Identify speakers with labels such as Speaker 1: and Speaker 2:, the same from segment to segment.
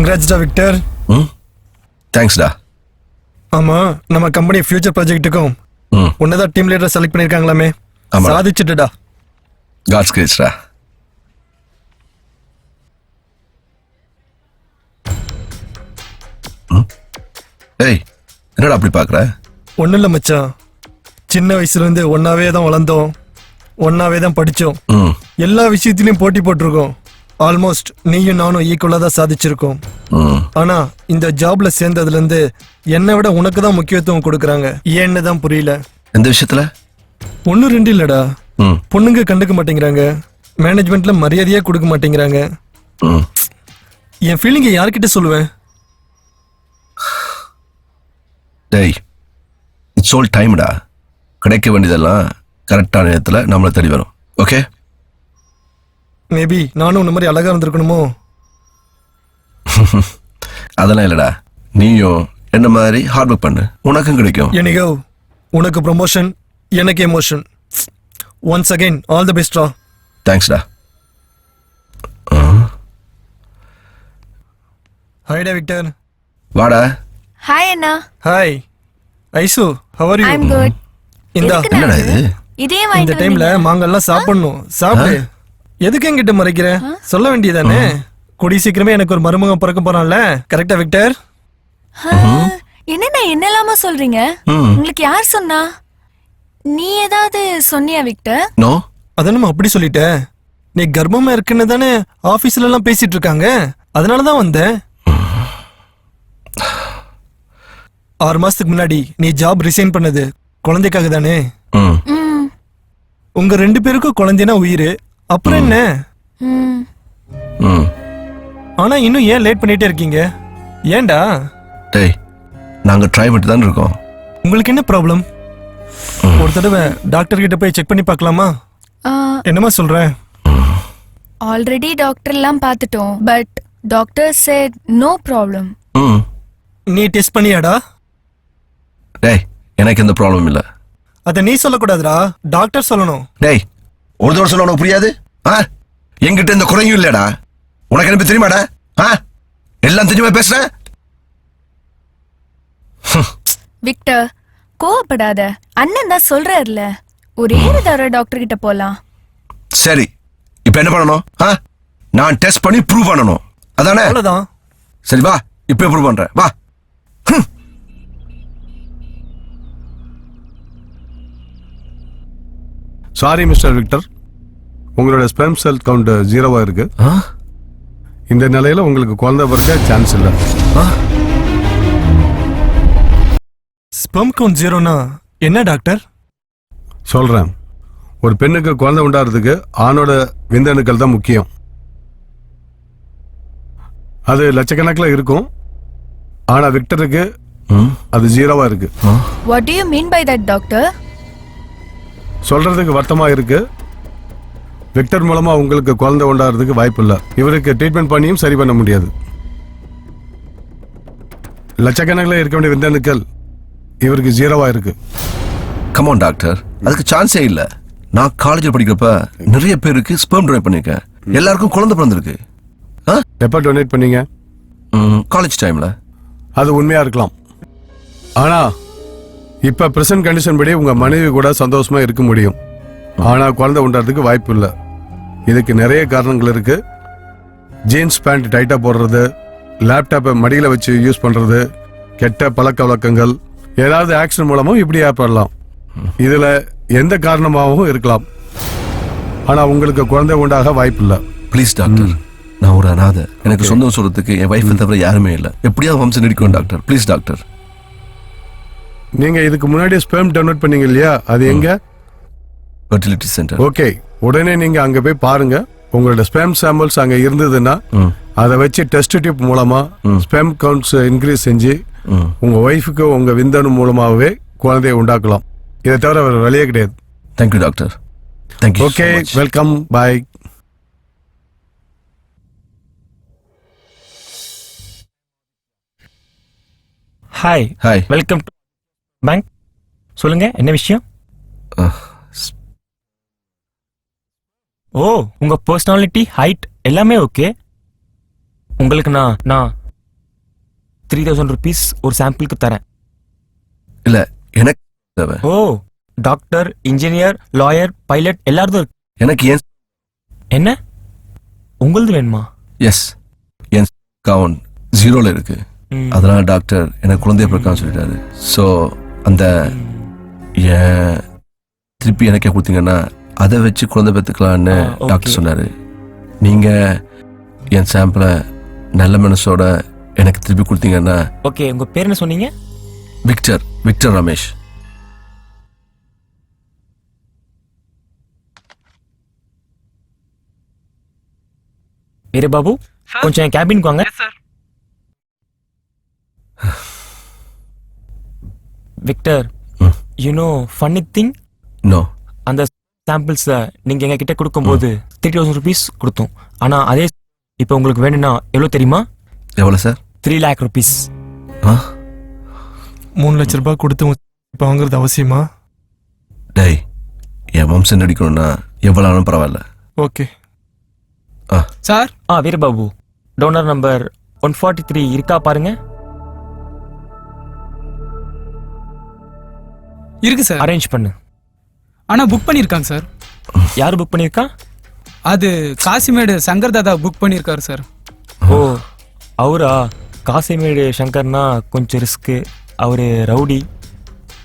Speaker 1: கங்க்ராட்ஸ்டா Victor.
Speaker 2: தேங்க்ஸ்டா.
Speaker 1: ஆமா, நம்ம company future ப்ராஜெக்ட்டுக்கும் உன்னதான் டீம் லீடர் செலக்ட் பண்ணிருக்காங்களாமே. சாதிச்சுட்டுடா.
Speaker 2: காட்ஸ் கிரேஸ்டா. ஏய், என்னடா அப்படி பாக்குற?
Speaker 1: ஒன்றும் இல்லை மச்சான், சின்ன வயசுலேருந்து ஒன்னாவே தான் வளர்ந்தோம், ஒன்னாவே தான் படித்தோம், எல்லா விஷயத்திலையும் போட்டி போட்டிருக்கோம். ஆல்மோஸ்ட் நீயும் நானும் ஈக்குவலாக தான் சாதிச்சிருக்கோம். ஆனா இந்த ஜாப்ல சேர்ந்ததுலேருந்து என்னை விட உனக்கு தான் முக்கியத்துவம் கொடுக்குறாங்க. ஏன்னு தான் புரியல.
Speaker 2: எந்த விஷயத்துல?
Speaker 1: ஒன்றும் ரெண்டு இல்லடா, பொண்ணுங்க கண்டுக்க மாட்டேங்கிறாங்க, மேனேஜ்மெண்ட்ல மரியாதையே கொடுக்க மாட்டேங்கிறாங்க. என் ஃபீலிங்கை யார்கிட்ட சொல்லுவேன்?
Speaker 2: டேய், இட்ஸ் ஆல் டைம்டா. கிடைக்க வேண்டியதெல்லாம் கரெக்டான நேரத்தில் நம்மளை தேடி வரும். ஓகே?
Speaker 1: மேபி நானும் இந்த மாதிரி அழகா இருந்திருக்கணுமோ?
Speaker 2: அதெல்லாம் இல்லடா, நீயும் என்ன மாதிரி ஹார்ட் ஒர்க் பண்ணு, உனக்கும் கிடைக்கும்.
Speaker 1: எனிகோ, உனக்கு ப்ரொமோஷன், எனக்கு emotion. Once again all the பெஸ்ட்ரா.
Speaker 2: தேங்க்ஸ்டா.
Speaker 1: ஹாய்டா விக்டர்.
Speaker 2: வாடா.
Speaker 3: ஹாய் அண்ணா.
Speaker 1: ஹாய் ஐசு, how are you?
Speaker 3: I am good.
Speaker 1: இந்தா,
Speaker 2: என்னடா இது?
Speaker 3: இதே
Speaker 1: இந்த
Speaker 3: வாங்கிட்டு
Speaker 1: டைம்ல மாங்கெல்லாம் சாப்பிடணும். சாப்பிடு. எதுக்கு என்கிட்ட மறைக்கிற? சொல்ல வேண்டியதானே. கூடி சீக்கிரமே எனக்கு ஒரு மருமகன் பிறக்க போறான்ல. கரெக்டா விக்டர்?
Speaker 3: என்னண்ணா என்னலாமா சொல்றீங்க? உங்களுக்கு யார் சொன்னா? நீ ஏதாவது சொன்னியா விக்டர்?
Speaker 2: நோ.
Speaker 1: அத நம்ம அப்படி சொல்லிட்ட. நீ கர்ப்பமா இருக்குன்னு தானே ஆபீஸ்ல எல்லாம் பேசிட்டு இருக்காங்க. அதனாலதான் வந்தேன். 6 மாசத்துக்கு முன்னாடி நீ ஜாப் ரிசைன் பண்ணது குழந்தைக்காக தானே? உங்க 2 பேருக்கும் குழந்தைனா உயிர். அப்புறம் என்ன? ஆனா இன்னும் ஏன் லேட் பண்ணிட்டே இருக்கீங்க? ஏன்டா?
Speaker 2: டேய், நாங்க ட்ரை பண்ணிட்டு தான் இருக்கோம்.
Speaker 1: உங்களுக்கு என்ன ப்ராப்ளம்? ஒரு தடவை டாக்டர் கிட்ட போய் செக் பண்ணி பார்க்கலாமா? என்னமா சொல்ற?
Speaker 3: ஆல்ரெடி டாக்டர் எல்லாம் பார்த்துட்டோம், but doctor said no problem.
Speaker 1: நீ டெஸ்ட் பண்ணியாடா?
Speaker 2: டேய், எனக்கு எந்த ப்ராப்ளம் இல்ல.
Speaker 1: அத நீ சொல்லக்கூடாதுடா, டாக்டர் சொல்லணும்.
Speaker 2: டேய், ஒரு தடவை சொல்ல உனக்கு புரியாது? என்கிட்ட இந்த குறையும் இல்லடா. உனக்கு எனக்கு தெரியுமாடா? எல்லாம் தெரியுமா பேசுற?
Speaker 3: விக்டர், கோவப்படாத. அண்ணன் தான் சொல்றாருல, ஒரே ஒரு தடவை டாக்டர் கிட்ட போலாம்.
Speaker 2: சரி, இப்ப என்ன பண்ணணும்? நான் டெஸ்ட் பண்ணி ப்ரூவ் பண்ணணும், அதானே?
Speaker 1: அவ்வளவுதான்.
Speaker 2: சரி வா, இப்ப ப்ரூவ் பண்றேன், வா.
Speaker 4: சாரி மிஸ்டர் விக்டர், உங்களோட ஸ்பெர்ம் செல் கவுண்ட் 0வா இருக்கு. இந்த நிலையில உங்களுக்கு குழந்தை பிறக்க சான்ஸ் இல்ல.
Speaker 1: ஸ்பெர்ம் கவுண்ட் 0னா என்ன டாக்டர்?
Speaker 4: சொல்றேன். ஒரு பெண்ணுக்கு குழந்தை உண்டாகிறதுக்கு ஆணோட விந்தணுக்கள் தான் முக்கியம். அது லட்சக்கணக்கில் இருக்கும். ஆனா விக்டருக்கு அது 0வா இருக்கு.
Speaker 3: What do you mean by that, doctor?
Speaker 4: சொல்றதுக்கு வருத்தமா இருக்கு. விக்டர் மூலமா உங்களுக்கு குழந்தை உண்டாகிறதுக்கு வாய்ப்பு இல்லை. இவருக்கு ட்ரீட்மெண்ட் பண்ணியும் சரி பண்ண முடியாது. லட்சக்கணக்கில் இருக்க வேண்டிய விந்தணுக்கள் இவருக்கு 0வா இருக்கு.
Speaker 2: கமான் டாக்டர், அதுக்கு சான்ஸே இல்ல. நான் காலேஜில் படிக்கிறப்ப நிறைய பேருக்கு ஸ்பெர்ம் டொனேட் பண்ணிருக்கேன். எல்லாருக்கும் குழந்தை பிறந்திருக்கு.
Speaker 4: எப்ப டொனேட் பண்ணீங்க?
Speaker 2: காலேஜ் டைம்ல.
Speaker 4: அது உண்மையா இருக்கலாம். ஆனா இப்ப பிரசன்ட் கண்டிஷன் படி உங்க மனைவி கூட சந்தோஷமா இருக்க முடியும். ஆனா குழந்தை உண்டாகிறதுக்கு வாய்ப்பு இல்லை. இதுக்கு நிறைய காரணங்கள் இருக்கு. ஜீன்ஸ் பேண்ட் டைட்டா போடுறது, லேப்டாப்பை மடியில வச்சு யூஸ் பண்றது, கெட்ட பழக்க வழக்கங்கள், ஏதாவது ஆக்சிடென்ட் மூலமும் இப்படி ஏற்படலாம். இதுல எந்த காரணமாகவும் இருக்கலாம். ஆனா உங்களுக்கு குழந்தை உண்டாக வாய்ப்பு இல்லை.
Speaker 2: ப்ளீஸ் டாக்டர், நான் ஒரு அனாதை. எனக்கு சொந்தம் சொல்றதுக்கு என் வைஃப் தவிர யாருமே இல்லை. எப்படியாவது வம்சம் நீடிக்கும் டாக்டர், ப்ளீஸ் டாக்டர்.
Speaker 4: நீங்க இதுக்கு முன்னாடி ஸ்பெர்ம் டொனேட் பண்ணீங்க இல்லையா, அது எங்க?
Speaker 2: Fertility centre.
Speaker 4: ஓகே, உடனே நீங்க அங்க போய் பாருங்க. உங்களோட ஸ்பெர்ம் சாம்பிள்ஸ் அங்க இருந்ததுன்னா அதை வச்சு டெஸ்ட் டியூப் மூலமா ஸ்பெர்ம் கவுண்ட்ஸ் இன்க்ரீஸ் செஞ்சு உங்க ஒய்ஃபுக்கு உங்க விந்தணு மூலமாகவே குழந்தையை உண்டாக்கலாம். இதை தவிர வேற வழியே கிடையாது.
Speaker 2: Thank you doctor. Thank you.
Speaker 4: Okay, welcome, bye.
Speaker 5: Hi.
Speaker 2: Hi.
Speaker 5: Welcome to bank. சொல்லுங்க, என்ன விஷயம்? ஓ, உங்க பர்சனாலிட்டி, ஹைட் எல்லாமே ஓகே. உங்களுக்கு நான் 3000 rupees ஒரு சாம்பிளுக்கு தரேன்.
Speaker 2: இல்ல எனக்கு தேவை.
Speaker 5: ஓ, டாக்டர், இன்ஜினியர், லாயர், பைலட் எல்லாரும் இருக்கு.
Speaker 2: எனக்கு ஏன்
Speaker 5: என்ன உங்களது வேணுமா?
Speaker 2: எஸ், என் அக்கவுண்ட் 0ல இருக்கு.
Speaker 5: ம்.
Speaker 2: அதனால டாக்டர் எனக்கு குழந்தைய பிறக்கான்னு சொல்லிட்டாரு. ஸோ அந்த ஏன் திருப்பி எனக்கே கொடுத்தீங்கன்னா அதை வச்சு குழந்தை பெற்றுக்கலான்னு
Speaker 5: okay.
Speaker 2: டாக்டர் சொன்னாரு. நீங்க என் சாம்பிளை நல்ல மனசோட எனக்கு திருப்பி கொடுத்தீங்கன்னா.
Speaker 5: ஓகே, உங்க பேர் என்ன சொன்னீங்க?
Speaker 2: Victor, Victor Ramesh.
Speaker 5: வீர பாபு, கொஞ்சம் என் கேபினுக்கு வாங்க. Victor, you know funny thing,
Speaker 2: no,
Speaker 5: அந்த சாம்பிள்ஸ் நீங்க எங்க கிட்ட கொடுக்கும்போது 3000 rupees கொடுத்தோம். ஆனா அதே இப்போ உங்களுக்கு வேணும்னா எவ்வளவு தெரியுமா?
Speaker 2: எவ்வளோ சார்?
Speaker 5: 3 lakh rupees.
Speaker 1: 3 லட்ச ரூபாய் கொடுத்து இப்போ வாங்குறது அவசியமா?
Speaker 2: டேய், என் வம்சம் நடிக்கணும்னா எவ்வளோ ஆனாலும் பரவாயில்ல.
Speaker 1: Okay
Speaker 6: sir.
Speaker 5: Veerababu, toner number 143 இருக்கா பாருங்க.
Speaker 6: இருக்கு சார்.
Speaker 5: அரேஞ்ச் பண்ணு.
Speaker 6: ஆனா புக் பண்ணிருக்காங்க சார்.
Speaker 5: யார் புக் பண்ணிருக்கா?
Speaker 6: அது காசிமேடு சங்கர் தாதா புக் பண்ணிருக்காரு சார்.
Speaker 5: ஓ, அவரா? காசிமேடு சங்கர்னா கொஞ்சம் ரிஸ்க். அவரு ரவுடி.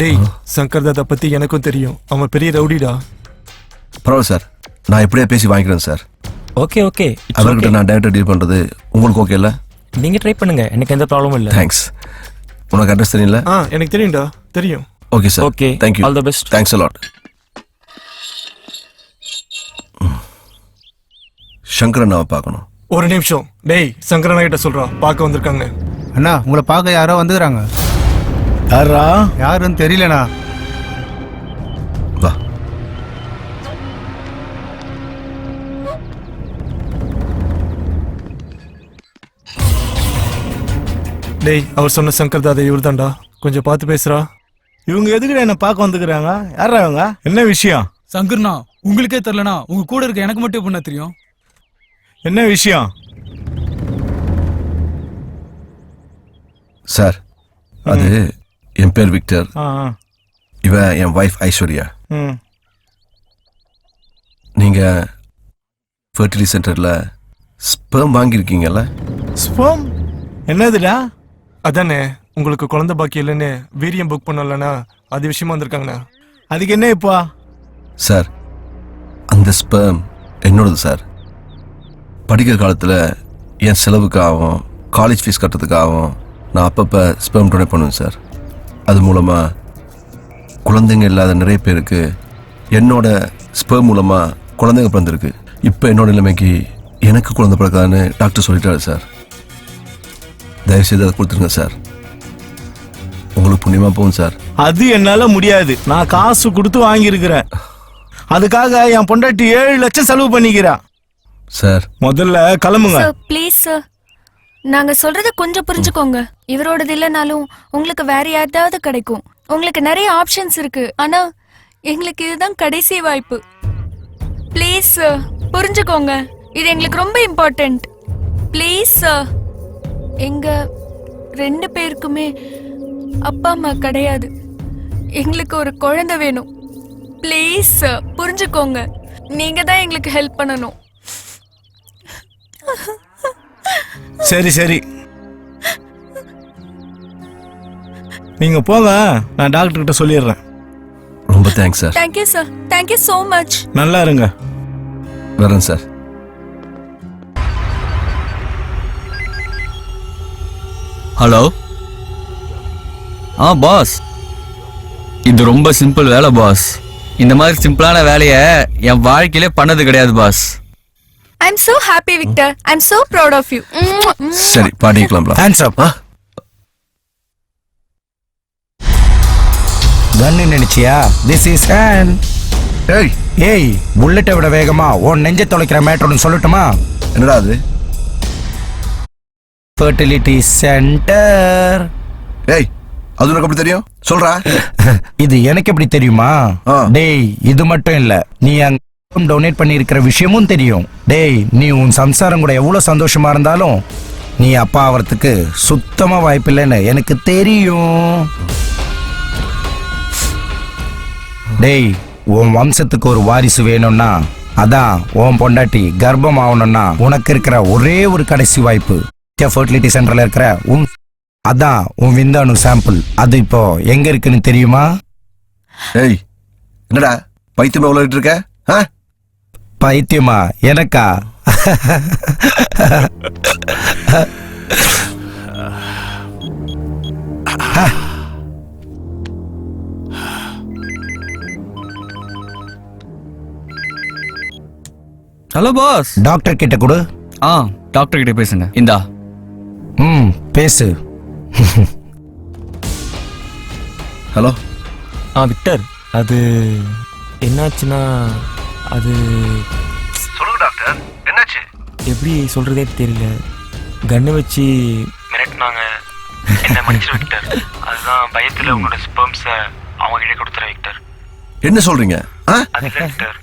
Speaker 1: டேய், சங்கர் தாதா பத்தி எனக்கும் தெரியும். அவன் பெரிய ரவுடிடா.
Speaker 2: பரவாயில்ல சார், நான் இப்படியே பேசி வாங்கிக்கிறேன் சார்.
Speaker 5: ஓகே ஓகே,
Speaker 2: அவர்கிட்ட நான் டேரக்டா டீல் பண்றது உங்களுக்கு ஓகே இல்ல?
Speaker 5: நீங்க ட்ரை பண்ணுங்க, எனக்கு எந்த ப்ராப்ளமும் இல்ல.
Speaker 2: தேங்க்ஸ். உனக்கு அட்ரஸ் தெரியல?
Speaker 1: எனக்கு தெரியும்டா, தெரியும்.
Speaker 2: Okay sir.
Speaker 5: Okay,
Speaker 2: thank you.
Speaker 5: All the best.
Speaker 2: Thanks a lot. சங்கரண்ணாவை பார்க்கணும்.
Speaker 1: ஒரு நிமிஷம். டேய், சங்கரண்ணா கிட்ட சொல்றா, பார்க்க வந்திருக்காங்க.
Speaker 7: அண்ணா, உங்களை பார்க்க யாரோ வந்துக்கிறாங்க.
Speaker 4: யாரா?
Speaker 7: யாருன்னு தெரியலண்ணா.
Speaker 2: வா.
Speaker 1: டேய், அவர் சொன்ன சங்கர் தாதா இவர் தான்டா. கொஞ்சம் பார்த்து பேசுறா.
Speaker 7: இவங்க எதுக்குடா என்ன பார்க்க வந்துக்கிறாங்க? யாரா இவங்க? என்ன விஷயம்?
Speaker 6: சங்கர்னா உங்களுக்கே தெரியலனா உங்க கூட இருக்க எனக்கு மட்டும் எப்படின்னா தெரியும்?
Speaker 7: என்ன விஷயம்?
Speaker 2: சார், அது என் பேர் விக்டர்.
Speaker 7: ஆ, ஆ.
Speaker 2: இவ என் வைஃப் ஐஸ்வர்யா.
Speaker 7: ம்.
Speaker 2: நீங்க ஃபர்டிலிட்டி சென்டர்ல ஸ்பெர்ம் வாங்கியிருக்கீங்கல்ல?
Speaker 7: ஸ்பெர்ம்? என்னதுடா?
Speaker 1: அதானே, உங்களுக்கு குழந்தை பாக்கி இல்லைன்னு வீரியம் புக் பண்ணலன்னா அது விஷயமா வந்திருக்காங்கண்ணா.
Speaker 7: அதுக்கு என்ன இப்போ?
Speaker 2: சார், அந்த ஸ்பெர்ம் என்னோடது சார். படிக்கிற காலத்தில் என் செலவுக்காகவும் காலேஜ் ஃபீஸ் கட்டுறதுக்காகவும் நான் அப்பப்போ ஸ்பெர்ம் டொனேட் பண்ணுவேன் சார். அது மூலமாக குழந்தைங்க இல்லாத நிறைய பேருக்கு என்னோட ஸ்பெர்ம் மூலமாக குழந்தைங்க பிறந்திருக்கு. இப்போ என்னோட நிலைமைக்கு எனக்கு குழந்தை பிறக்காதுன்னு டாக்டர் சொல்லிட்டாரு சார். தயவுசெய்து அதை கொடுத்துருங்க சார். உங்களுக்கு புண்ணியமாக போகும் சார்.
Speaker 7: அது என்னால முடியாது. நான் காசு கொடுத்து வாங்கியிருக்கிறேன். அதுக்காக என் பொண்டாட்டி 7 லட்சம் செலவு பண்ணிக்கிறா.
Speaker 2: சார்,
Speaker 7: முதல்ல கிளம்புங்க.
Speaker 3: சார் ப்ளீஸ் சார், நாங்க சொல்றத கொஞ்சம் புரிஞ்சுக்கோங்க. இவரோடது இல்லைனாலும் உங்களுக்கு வேற யாராவது கிடைக்கும். உங்களுக்கு நிறைய ஆப்ஷன்ஸ் இருக்கு. ஆனா எங்களுக்கு இதுதான் கடைசி வாய்ப்பு. ப்ளீஸ் சார், புரிஞ்சுக்கோங்க. இது எங்களுக்கு ரொம்ப இம்பார்ட்டன்ட். Please sir. எங்க 2 பேருக்குமே அப்பா அம்மா கிடையாது. எங்களுக்கு ஒரு குழந்தை வேணும். ப்ளீஸ் சார், புரிஞ்சுக்கோங்க. நீங்க தான் எங்களுக்கு ஹெல்ப் பண்ணணும்.
Speaker 7: சரி சரி, நீங்க போங்க. நான் டாக்டர் கிட்ட சொல்லிடுறேன்.
Speaker 2: ரொம்ப thanks sir.
Speaker 3: Thank you sir, thank you so much.
Speaker 7: நல்லா இருங்க.
Speaker 2: வரேன் சார்.
Speaker 8: ஹலோ. பாஸ், இது ரொம்ப சிம்பிள் வேலை பாஸ். இந்த மாதிரி சிம்பிளான வேலையை என் வாழ்க்கையிலே பண்ணது கிடையாது pass.
Speaker 3: I'm so happy, Victor. I'm so proud of you.
Speaker 2: சரி, பாடிக்கலாம்ல.
Speaker 7: Hands up. கன்னு நினைச்சியா? This is hand.
Speaker 2: ஏய்,
Speaker 7: ஏய், புல்லட்டை விட வேகமா உன் நெஞ்ச தொலைக்கிற மேட்டர்னு சொல்லட்டுமா?
Speaker 2: என்னடா அது?
Speaker 7: Fertility centre.
Speaker 2: ஏய், அது உனக்கு எப்படி தெரியும்? சொல்றா.
Speaker 7: இது எனக்கு எப்படி தெரியுமா? டேய், இது மட்டும் இல்ல, நீ அங்க டொனேட் பண்ணி இருக்கிற விஷயமும் தெரியும். டேய், நீ உன் சம்சாரம் கூட எவ்வளவு சந்தோஷமா இருந்தாலும்
Speaker 9: நீ அப்பா ஆவறதுக்கு சுத்தமா வாய்ப்பில்லைன்னு எனக்கு தெரியும். டேய், உன் வம்சத்துக்கு ஒரு வாரிசு வேணும்னா, அதான் உன் பொண்டாட்டி கர்ப்பம் ஆகணும்னா உனக்கு இருக்கிற ஒரே ஒரு கடைசி வாய்ப்பு ஃபர்டிலிட்டி சென்டர்ல இருக்கிற அதான் உன் விந்தாணு சாம்பிள். அது இப்போ எங்க இருக்குன்னு தெரியுமா?
Speaker 2: ஏய், என்னடா பைத்தியமா உலகிட்டு இருக்க?
Speaker 9: பைத்தியமா? எனக்கா?
Speaker 8: Hello boss.
Speaker 9: டாக்டர் கிட்ட கொடு.
Speaker 8: டாக்டர் கிட்ட பேசுங்க. இந்தா.
Speaker 9: பேசு.
Speaker 2: ஹலோ.
Speaker 5: விக்டர், அது என்னாச்சுன்னா அது
Speaker 2: சொல்லுங்க டாக்டர், என்னாச்சு?
Speaker 5: எப்படி சொல்றதே தெரியல. கண்ணை வச்சு மிரட்டினாங்க. என்ன மன்னிச்சிரு விக்டர். அதுதான் பயத்துல உங்களோட ஸ்பெர்ம்ஸை அவங்க கிட்ட கொடுத்துறேன் விக்டர்.
Speaker 2: என்ன சொல்றீங்க?
Speaker 5: அது இல்லை விக்டர்.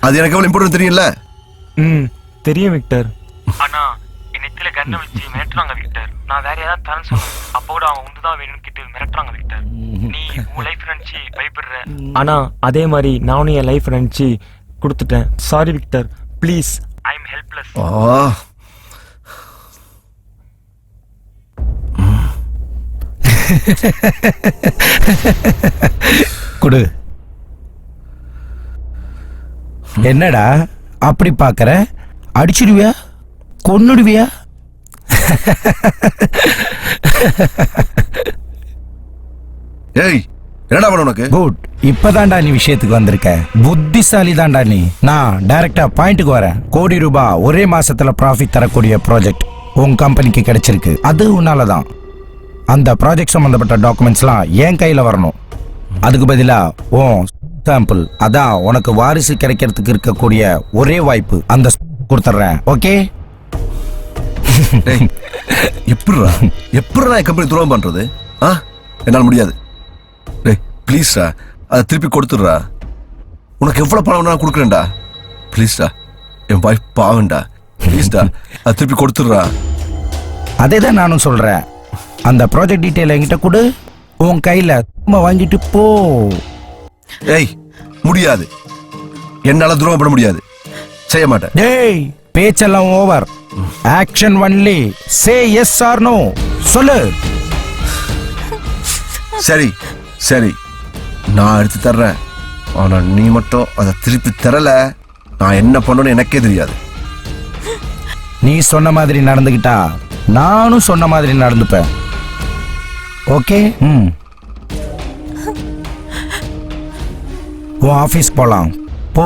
Speaker 2: அது எனக்கு எவ்வளவு இம்பார்ட்டன்ட் தெரியல.
Speaker 5: தெரியும் விக்டர். ஆனா நெத்தில கண்ணை வச்சு மிரட்டுறாங்க விக்டர். நான் வேற ஏதாவது தரேன்னு சொன்னேன். அப்போ கூட அவங்க உண்டுதான் வேணும்னு கிட்ட மிரட்டுறாங்க விக்டர். நீ உன் லைஃப் நினைச்சு பயப்படுற. ஆனா அதே மாதிரி நானும் என் லைஃப் நினைச்சு கொடுத்துட்டேன். Sorry Victor, please. I am helpless.
Speaker 9: கொடு. என்னடா அப்படி பாக்குற? அடிச்சிடுவியா? கொன்னுடுவியா?
Speaker 2: ஏய், என்னடா பண்ண உனக்கு?
Speaker 9: குட். இப்பதான்டா நீ விஷயத்துக்கு வந்திருக்க. புத்திசாலி தான்டா நீ. நான் டைரக்டா பாயிண்ட்டுக்கு வரேன். கோடி ரூபாய் ஒரே மாசத்துல ப்ராஃபிட் தரக்கூடிய ப்ராஜெக்ட் உன் கம்பெனிக்கு கிடைச்சிருக்கு. அது உன்னாலதான். அந்த ப்ராஜெக்ட் சம்பந்தப்பட்ட டாக்குமெண்ட்ஸ்லாம் என் கையில வரணும். அதுக்கு பதிலா உன் சாம்பிள், அதான் உனக்கு வாரிசு கிடைக்கிறதுக்கு இருக்கக்கூடிய ஒரே வாய்ப்பு, அந்த கொடுத்துட்றேன். ஓகே?
Speaker 2: எப்படிடா என் கம்பெனி துரோகம் பண்றது? என்னால் முடியாது. டேய் ப்ளீஸ்டா, அதை திருப்பி கொடுத்துடுறா. உனக்கு எவ்வளவு பணம் வேணா கொடுக்குறேன்டா. ப்ளீஸ்டா, என் வைஃப் பாவண்டா. ப்ளீஸ்டா, அதை திருப்பி கொடுத்துடுறா.
Speaker 9: அதே தான் நானும் சொல்றேன். அந்த ப்ராஜெக்ட் டீட்டெயில் என்கிட்ட கொடு. உன் கையில வாங்கிட்டு போ.
Speaker 2: ஏய், முடியாது. என்னால துரோகம் பண்ண முடியாது. செய்ய மாட்டேன்.
Speaker 9: டேய், பேச்செல்லாம் over. Action only. Say yes or no. சொல்லு.
Speaker 2: சரி சரி, நான் எடுத்து தர்றேன். ஆனா நீ மட்டும் அதை திருப்பி தரல, நான் என்ன பண்ணணும்னு எனக்கே தெரியாது.
Speaker 9: நீ சொன்ன மாதிரி நடந்துக்கிட்டா நானும் சொன்ன மாதிரி நடந்துப்பேன். ஓகே? உன் ஆஃபீஸ் போலாம். போ.